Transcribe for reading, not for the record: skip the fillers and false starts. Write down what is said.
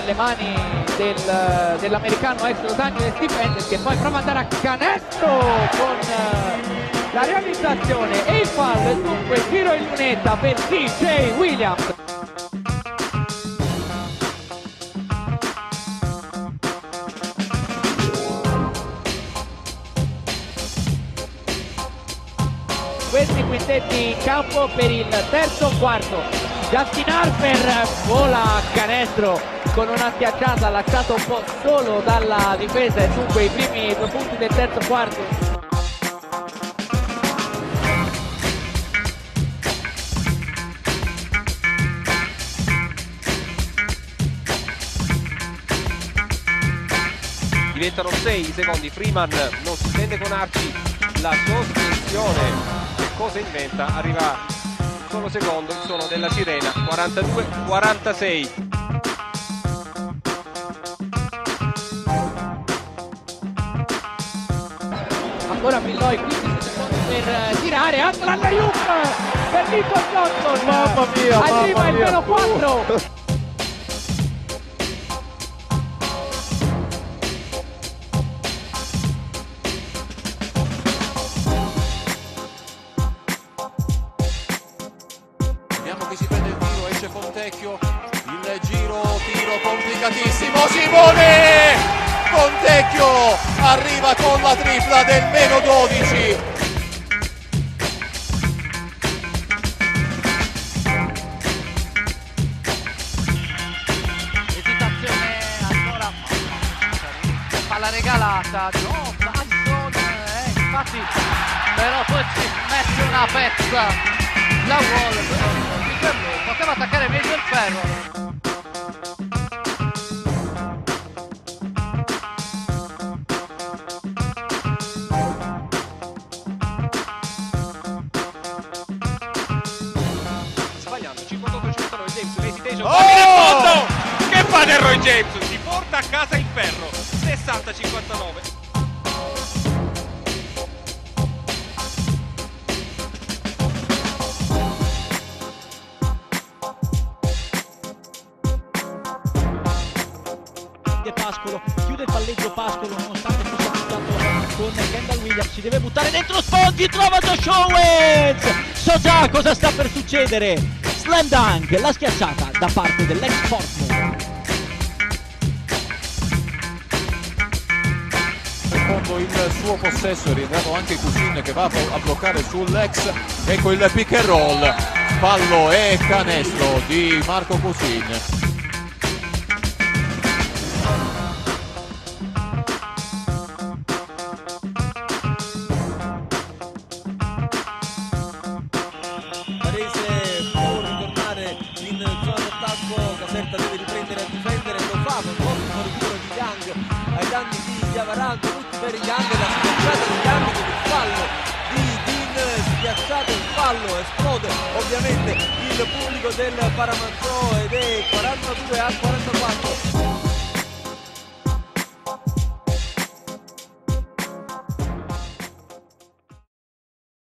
nelle mani dell'americano ex Los Angeles Defenders, che poi prova ad andare a canestro con la realizzazione e il fallo, e dunque tiro in lunetta per DJ Williams. Questi quintetti in campo per il terzo quarto. Justin Harper vola a canestro con una schiacciata, lasciato un po' solo dalla difesa, e dunque i primi 2 punti del terzo quarto. Diventano 6 i secondi. Freeman non si prende con Arci la sospensione. Che cosa inventa? Arriva il solo secondo, il suono della sirena. 42-46. Ancora Milloy, 15 secondi per tirare, anche l'alley-oop per Nico Johnson. Mamma mia, arriva mamma il mia. meno 4. Vediamo chi si prende il tiro, esce Fontecchio, il tiro complicatissimo, Simone! Fontecchio arriva con la tripla del meno 12. Esitazione ancora, palla regalata, no, Tyson, infatti, però poi ci mette una pezza, la vuole, però poteva attaccare meglio il ferro. Sbagliando, 58-59 James, l'hesitation. Oh! Che fa del Roy James? Si porta a casa il ferro. 60-59. Pascolo, chiude il palleggio Pascolo nonostante fosse buttato con Kendall Williams, si deve buttare dentro Sponti, trova Josh Owens, so già cosa sta per succedere, slam dunk, la schiacciata da parte dell'ex Portland. Secondo il suo possesso è rientrato anche Cousin che va a bloccare sull'ex. Ecco il pick and roll, fallo e canestro di Marco Cousin. Varese può ritornare in zona d'attacco, Caserta deve riprendere a difendere, lo fa con ottimo ritiro di Young ai danni di Diavaranto, tutti per Young, la schiacciata di Young con il fallo di Dean, schiacciato il fallo, esplode ovviamente il pubblico del Paramazzo ed è 42-44.